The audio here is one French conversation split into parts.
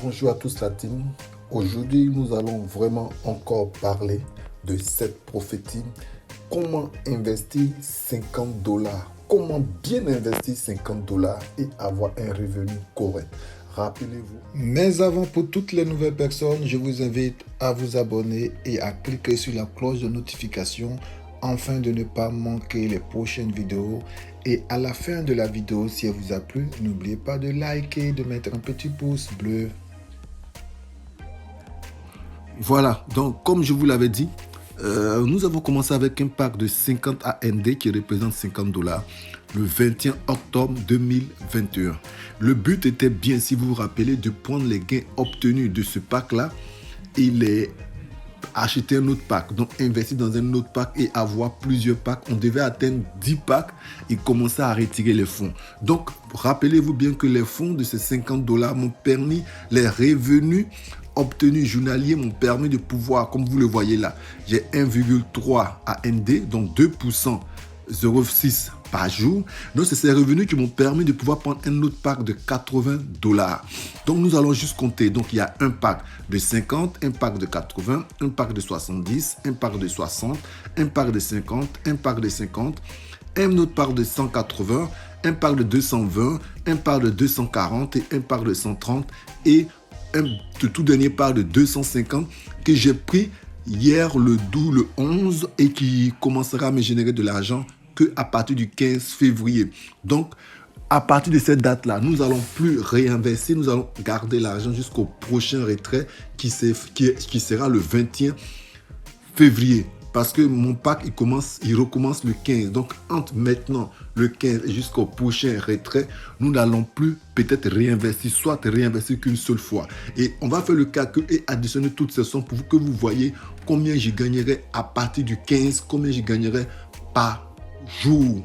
Bonjour à tous la team. Aujourd'hui, nous allons vraiment encore parler de cette prophétie. Comment investir 50 dollars? Comment bien investir 50 dollars et avoir un revenu correct? Rappelez-vous. Mais avant, pour toutes les nouvelles personnes, je vous invite à vous abonner et à cliquer sur la cloche de notification afin de ne pas manquer les prochaines vidéos. Et à la fin de la vidéo, si elle vous a plu, n'oubliez pas de liker, de mettre un petit pouce bleu. Voilà, donc comme je vous l'avais dit, nous avons commencé avec un pack de 50 AND qui représente 50 dollars le 21 octobre 2021. Le but était bien, si vous vous rappelez, de prendre les gains obtenus de ce pack-là et les acheter un autre pack, donc investir dans un autre pack et avoir plusieurs packs. On devait atteindre 10 packs et commencer à retirer les fonds. Donc, rappelez-vous bien que les fonds de ces 50 dollars m'ont permis, les revenus obtenus journaliers m'ont permis de pouvoir, comme vous le voyez là, j'ai 1,3 AND, donc 2%, 0,6 par jour. Donc, c'est ces revenus qui m'ont permis de pouvoir prendre un autre pack de 80 dollars. Donc, nous allons juste compter. Donc, il y a un pack de 50, un pack de 80, un pack de 70, un pack de 60, un pack de 50, un pack de 50, un autre pack de 180, un pack de 220, un pack de 240 et un pack de 130 et un tout dernier pack de 250 que j'ai pris hier le 11 et qui commencera à me générer de l'argent à partir du 15 février. Donc, à partir de cette date-là, nous n'allons plus réinvestir, nous allons garder l'argent jusqu'au prochain retrait qui sera le 21 février. Parce que mon pack, il recommence le 15. Donc, entre maintenant, le 15 et jusqu'au prochain retrait, nous n'allons plus peut-être réinvestir, soit réinvestir qu'une seule fois. Et on va faire le calcul et additionner toutes ces sommes pour que vous voyez combien j'y gagnerai à partir du 15, combien j'y gagnerai par jour.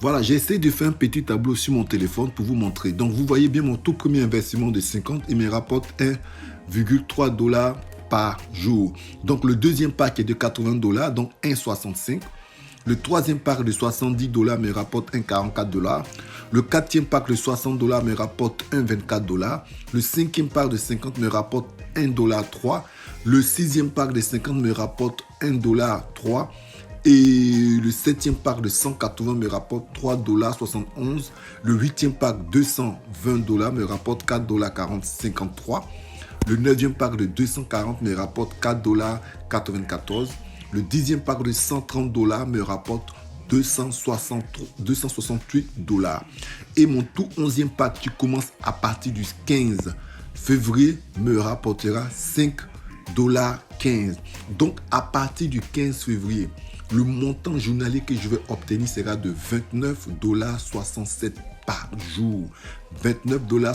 Voilà, j'ai essayé de faire un petit tableau sur mon téléphone pour vous montrer. Donc, vous voyez bien mon tout premier investissement de 50 et me rapporte 1,3 dollars par jour. Donc, le deuxième pack est de 80 dollars, donc 1,65. Le troisième pack de 70 dollars me rapporte 1,44 dollars. Le quatrième pack de 60 dollars me rapporte 1,24 dollars. Le cinquième pack de 50 me rapporte 1,3 dollar. Le sixième pack de 50 me rapporte 1,3 dollar. Et le 7e pack de 180 me rapporte 3,71 dollars. Le 8e pack 220 dollars me rapporte 4,53 dollars. Le 9e pack de 240 me rapporte 4,94 dollars. Le 10e pack de 130 dollars me rapporte 268 dollars. Et mon tout 11e pack qui commence à partir du 15 février me rapportera 5,15 dollars. Donc, à partir du 15 février, le montant journalier que je vais obtenir sera de 29,67 dollars par jour. 29,67 dollars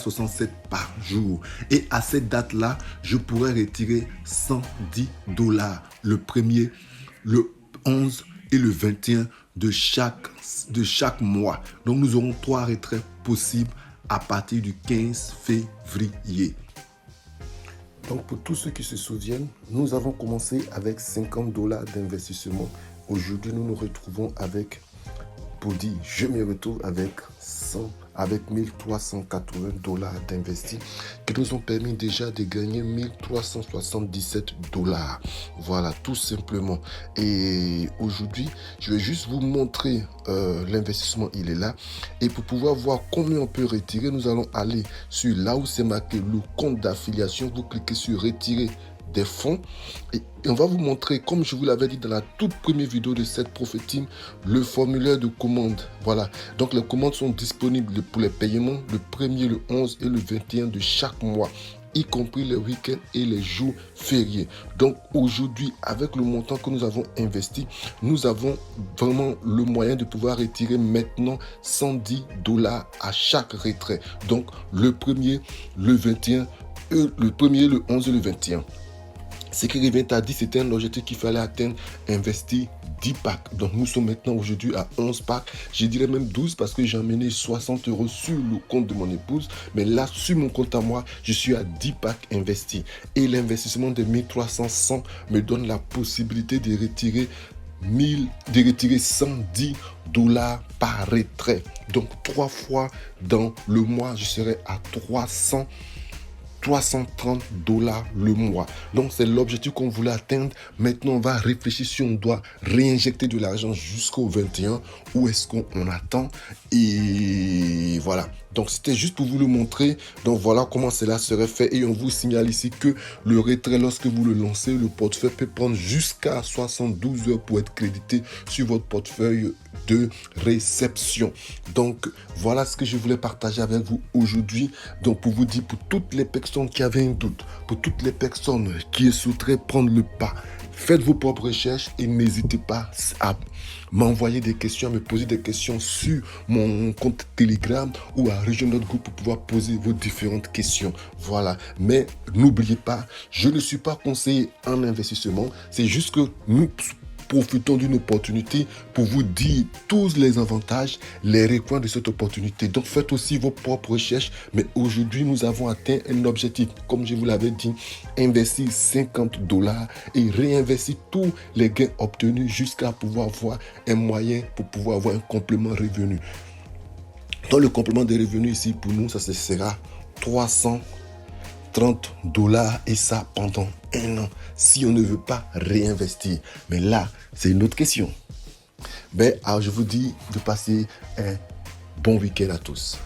par jour. Et à cette date-là, je pourrais retirer 110 dollars le 1er, le 11 et le 21 de chaque mois. Donc, nous aurons 3 retraits possibles à partir du 15 février. Donc, pour tous ceux qui se souviennent, nous avons commencé avec 50 dollars d'investissement. Aujourd'hui, nous nous retrouvons avec, pour dire, je me retrouve avec 1380 dollars d'investis qui nous ont permis déjà de gagner 1377 dollars. Voilà, tout simplement. Et aujourd'hui, je vais juste vous montrer l'investissement, il est là. Et pour pouvoir voir combien on peut retirer, nous allons aller sur là où c'est marqué le compte d'affiliation. Vous cliquez sur retirer des fonds et on va vous montrer, comme je vous l'avais dit dans la toute première vidéo de cette prophétie, le formulaire de commande. Voilà, donc les commandes sont disponibles pour les paiements le 1er, le 11 et le 21 de chaque mois, y compris les week-ends et les jours fériés. Donc aujourd'hui, avec le montant que nous avons investi, nous avons vraiment le moyen de pouvoir retirer maintenant 110 dollars à chaque retrait. Donc le 1er, le 21, le 1er, le 11 et le 21. Ce qui revient à 10, c'était un objectif qu'il fallait atteindre, investir 10 packs. Donc nous sommes maintenant aujourd'hui à 11 packs. Je dirais même 12 parce que j'ai emmené 60 € sur le compte de mon épouse. Mais là, sur mon compte à moi, je suis à 10 packs investis. Et l'investissement de 1300 me donne la possibilité de retirer de retirer 110 dollars par retrait. Donc 3 fois dans le mois, je serai à 330 dollars le mois. Donc c'est l'objectif qu'on voulait atteindre. Maintenant on va réfléchir si on doit réinjecter de l'argent jusqu'au 21 ou est-ce qu'on attend. Et voilà, donc c'était juste pour vous le montrer. Donc voilà comment cela serait fait. Et on vous signale ici que le retrait, lorsque vous le lancez, le portefeuille peut prendre jusqu'à 72 heures pour être crédité sur votre portefeuille de réception. Donc voilà ce que je voulais partager avec vous aujourd'hui. Donc pour vous dire, pour toutes les personnes qui avaient un doute, pour toutes les personnes qui souhaiteraient prendre le pas, faites vos propres recherches et n'hésitez pas à m'envoyer des questions, à me poser des questions sur mon compte Telegram ou à rejoindre notre groupe pour pouvoir poser vos différentes questions. Voilà. Mais n'oubliez pas, je ne suis pas conseiller en investissement. C'est juste que nous profitons d'une opportunité pour vous dire tous les avantages, les recoins de cette opportunité. Donc faites aussi vos propres recherches. Mais aujourd'hui, nous avons atteint un objectif. Comme je vous l'avais dit, investir 50 dollars et réinvestir tous les gains obtenus jusqu'à pouvoir voir un moyen pour pouvoir avoir un complément revenu. Donc le complément des revenus ici, pour nous, ça sera 330 dollars et ça pendant un an si on ne veut pas réinvestir. Mais là, c'est une autre question. Alors je vous dis de passer un bon week-end à tous.